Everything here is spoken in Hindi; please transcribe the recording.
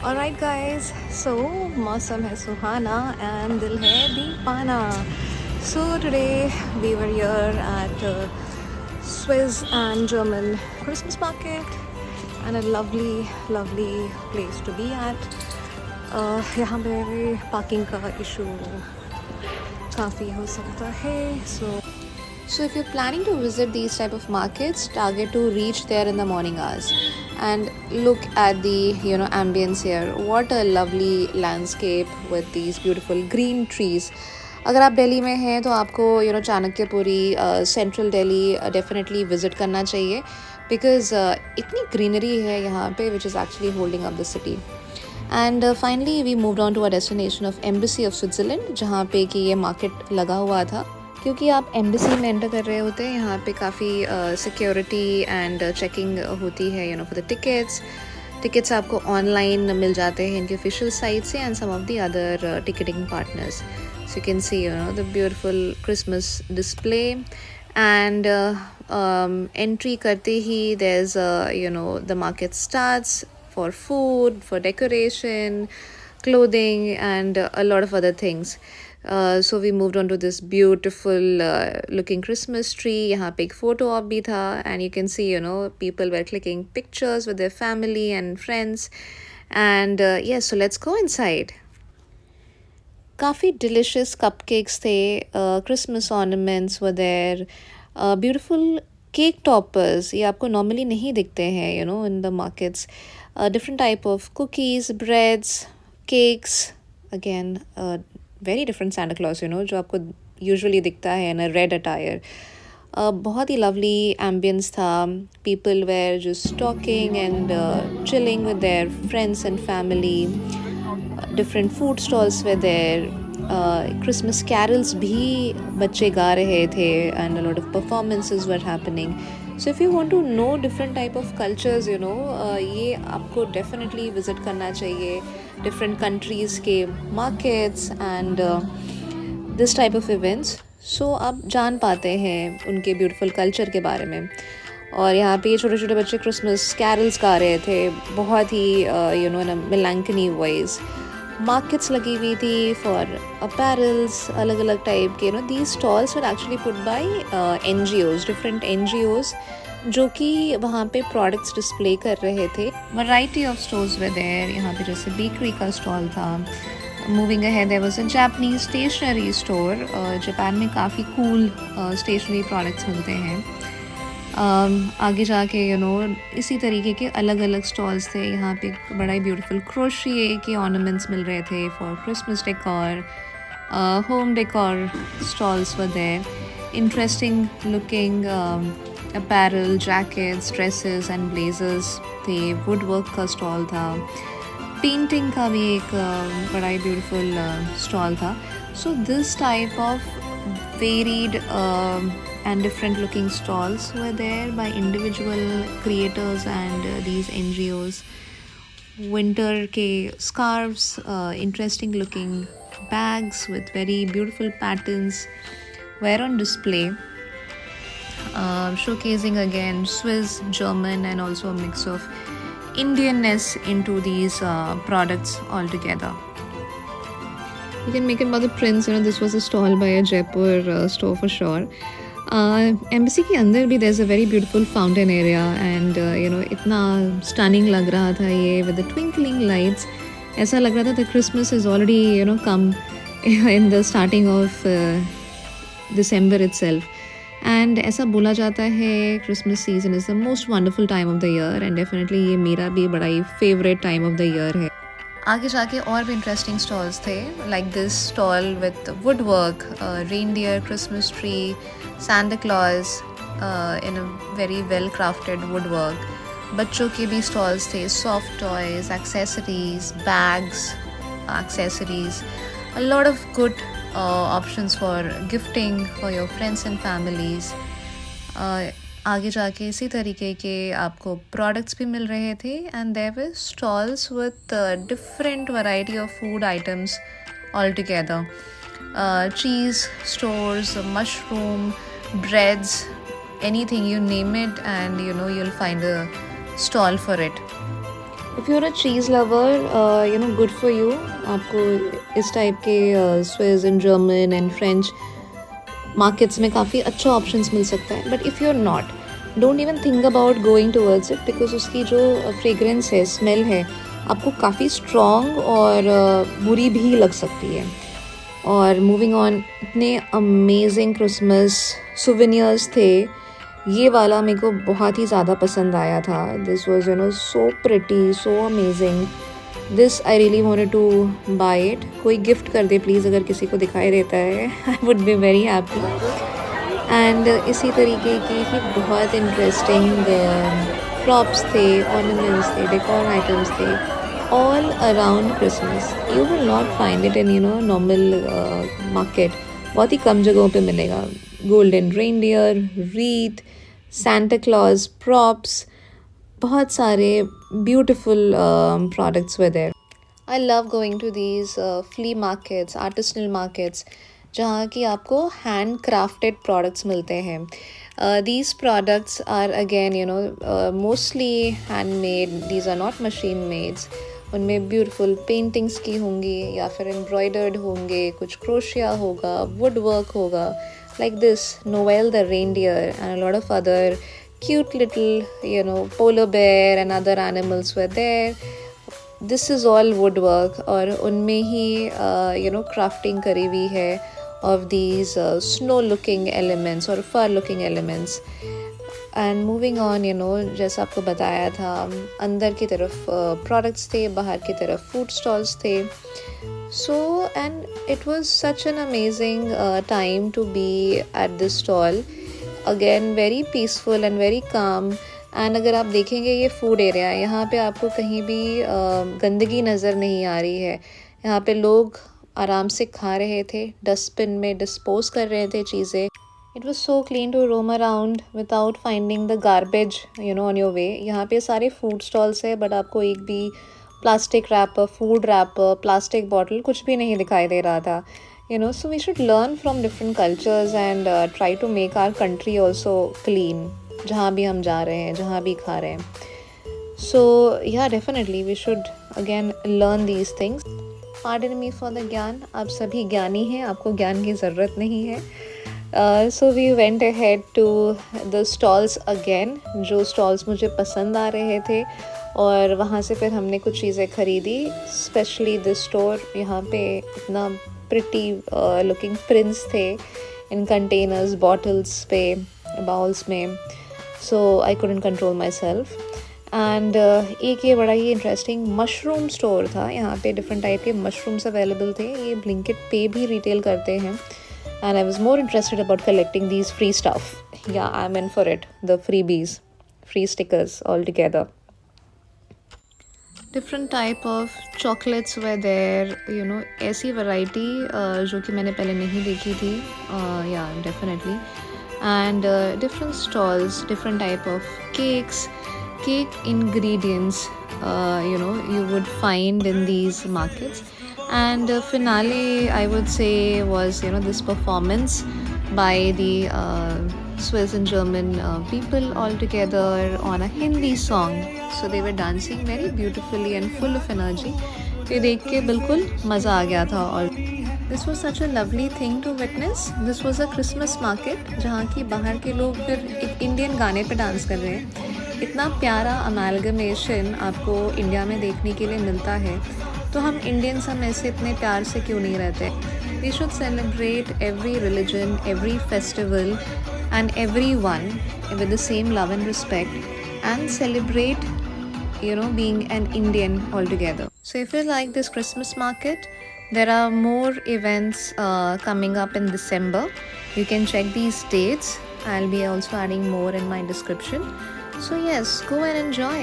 Alright guys, so मौसम है सुहाना and दिल है दीपाना. So today we were here at Swiss and German Christmas market and a lovely place to be at. यहाँ पे पार्किंग का इशू काफ़ी हो सकता है. So if you're planning to visit these type of markets, target to reach there in the morning hours and look at the ambience here. What a lovely landscape with these beautiful green trees. अगर आप दिल्ली में हैं तो आपको Chanakyapuri central Delhi definitely visit करना चाहिए बिकॉज इतनी ग्रीनरी है यहाँ पे which is actually holding up the city. And finally we moved on to a destination of embassy of Switzerland जहाँ पे कि ये मार्केट लगा हुआ था. क्योंकि आप एम्बेसी में एंटर कर रहे होते हैं यहाँ पे काफ़ी सिक्योरिटी एंड चेकिंग होती है फॉर द टिकट्स आपको ऑनलाइन मिल जाते हैं इनके ऑफिशियल साइट से and some of the other ticketing partners. So you can see the beautiful Christmas display and entry करते ही there is the market starts for food, for decoration, clothing and a lot of other things. So we moved on to this beautiful looking Christmas tree. यहाँ पे एक photo op भी था and you can see people were clicking pictures with their family and friends and yes, so let's go inside. काफ़ी delicious cupcakes थे, Christmas ornaments were there, beautiful cake toppers. ये आपको normally नहीं दिखते हैं in the markets. Different type of cookies, breads, cakes. Again, very different Santa Claus, जो आपको usually दिखता है in a red attire. बहुत ही lovely ambience था. People were just talking and chilling with their friends and family. Different food stalls were there. Christmas carols भी बच्चे गा रहे थे and a lot of performances were happening. So if you want to know different type of cultures, ये आपको definitely visit करना चाहिए different countries के markets and this type of events. So आप जान पाते हैं उनके beautiful culture के बारे में. और यहाँ पे छोटे छोटे बच्चे Christmas carols गा रहे थे बहुत ही in a melancholy voice. Markets लगी हुई थी for apparels अलग अलग टाइप के these stalls were actually put by NGOs, different NGOs जो कि वहाँ पे products display कर रहे थे. Variety of stores were there. यहाँ पे जैसे bakery का stall था. Moving ahead there was a Japanese stationery store. Japan में काफ़ी cool stationery products मिलते हैं. आगे जाके इसी तरीके के अलग अलग स्टॉल्स थे. यहाँ पे बड़ा ही ब्यूटीफुल क्रोशिये के ऑर्नामेंट्स मिल रहे थे for Christmas decor. Home decor stalls were there. Interesting looking apparel, jackets, dresses and blazers थे. वुड वर्क का स्टॉल था. पेंटिंग का भी एक बड़ा ही ब्यूटीफुल स्टॉल था. So this type of varied and different looking stalls were there by individual creators and these NGOs. Winter ke scarves, interesting looking bags with very beautiful patterns were on display, showcasing again Swiss, German and also a mix of Indianness into these products altogether. You can make it about the prints. This was a stall by a Jaipur store for sure. Embassy के अंदर भी there's a very beautiful fountain area and इतना stunning लग रहा था ये with the twinkling lights. ऐसा लग रहा था the Christmas is already come in the starting of December itself. And ऐसा बोला जाता है Christmas season is the most wonderful time of the year and definitely ये मेरा भी बड़ा ही favorite time of the year है. आगे जाके और भी इंटरेस्टिंग स्टॉल्स थे like this stall with would work, reindeer, Christmas tree, Santa Claus in a very well crafted woodwork. बच्चों के भी स्टॉल्स थे, soft toys, accessories, bags, accessories, a lot of good options for gifting for your friends and families. आगे जाके इसी तरीके के आपको प्रोडक्ट्स भी मिल रहे थे and there were stalls with different variety of food items all together. Cheese stores, mushroom, breads, anything you name it and you'll find a stall for it. If you are a cheese lover you know good for you, आपको इस टाइप के Swiss and German and French markets में काफ़ी अच्छा ऑप्शंस मिल सकता है. But if you are not, don't even think about going towards it, because उसकी जो फ्रेगरेंस है, स्मेल है, आपको काफ़ी स्ट्रॉन्ग और बुरी भी लग सकती है. और मूविंग ऑन, इतने अमेजिंग क्रिसमस सुवेनियर्स थे. ये वाला मेरे को बहुत ही ज़्यादा पसंद आया था. This was you know so pretty, so amazing. This I really wanted to buy it. कोई गिफ्ट कर दे प्लीज़ अगर किसी को दिखाई देता है. I would be very happy. And इसी तरीके की ही बहुत इंटरेस्टिंग प्रॉप्स थे, ऑर्नामेंट्स थे, डेकोर आइटम्स थे, all around Christmas. You will not find it in normal market. बहुत ही कम जगहों पे मिलेगा. Golden reindeer, wreath, Santa Claus, props, बहुत सारे beautiful products were there. I love going to these flea markets, artisanal markets, जहाँ की आपको hand crafted products मिलते हैं. These products are again mostly handmade. These are not machine made. उनमें ब्यूटीफुल पेंटिंग्स की होंगी या फिर एम्ब्रॉयडर्ड होंगे, कुछ क्रोशिया होगा, वुड वर्क होगा, like this novel the reindeer and a lot of other cute little polar bear and other animals were there. This is all wood work और उनमें ही क्राफ्टिंग करी हुई है of these snow looking elements और fur looking elements. And moving on जैसा आपको बताया था, अंदर की तरफ प्रोडक्ट्स थे, बाहर की तरफ फूड स्टॉल्स थे. So and it was such an amazing time to be at this stall. Again very peaceful and very calm. And अगर आप देखेंगे ये फूड एरिया है, यहाँ पे आपको कहीं भी गंदगी नज़र नहीं आ रही है. यहाँ पे लोग आराम से खा रहे थे, डस्टबिन में डिस्पोज कर रहे थे चीज़ें. It was so clean to roam around without finding the garbage on your way. यहाँ पे सारे फूड स्टॉल्स है बट आपको एक भी plastic wrapper, food wrapper, plastic bottle कुछ भी नहीं दिखाई दे रहा था. So we should learn from different cultures and try to make our country also clean. जहाँ भी हम जा रहे हैं, जहाँ भी खा रहे हैं. So yeah, definitely we should again learn these things. Pardon me for the ज्ञान. आप सभी ज्ञानी हैं, आपको ज्ञान की ज़रूरत नहीं है. So we went ahead to the stalls again, जो stalls मुझे पसंद आ रहे थे और वहाँ से फिर हमने कुछ चीज़ें ख़रीदी. स्पेशली दिस स्टोर, यहाँ पे इतना प्रिटी लुकिंग प्रिंट्स थे इन कंटेनर्स, बॉटल्स पे, बाउल्स में. So I couldn't control my and एक ये बड़ा ही इंटरेस्टिंग मशरूम स्टोर था. यहाँ पे डिफरेंट टाइप के मशरूम्स अवेलेबल थे. ये ब्लिंकिट पे भी रिटेल करते हैं. And I was more interested about collecting these free stuff. Yeah, I'm in for it. The freebies, free stickers altogether. Different type of chocolates were there. ऐसी variety जो कि मैंने पहले नहीं देखी थी. Yeah, definitely. And different stalls, different type of cakes, cake ingredients. You would find in these markets. And finale I would say was this performance by the Swiss and German people all together on a Hindi song. So they were dancing very beautifully and full of energy. ये देख के बिल्कुल मज़ा आ गया था. और this was such a lovely thing to witness. This was a Christmas market जहाँ की बाहर के लोग फिर एक इंडियन गाने पे डांस कर रहे हैं. इतना प्यारा अमेलगमेशन आपको इंडिया में देखने के लिए मिलता है. तो हम इंडियंस हम ऐसे इतने प्यार से क्यों नहीं रहते. We should celebrate every religion, every festival and every one with the same love and respect and celebrate being an Indian altogether. So if you like this Christmas market, there are more events coming up in December. You can check these dates. I'll be also adding more in my description. So yes, go and enjoy.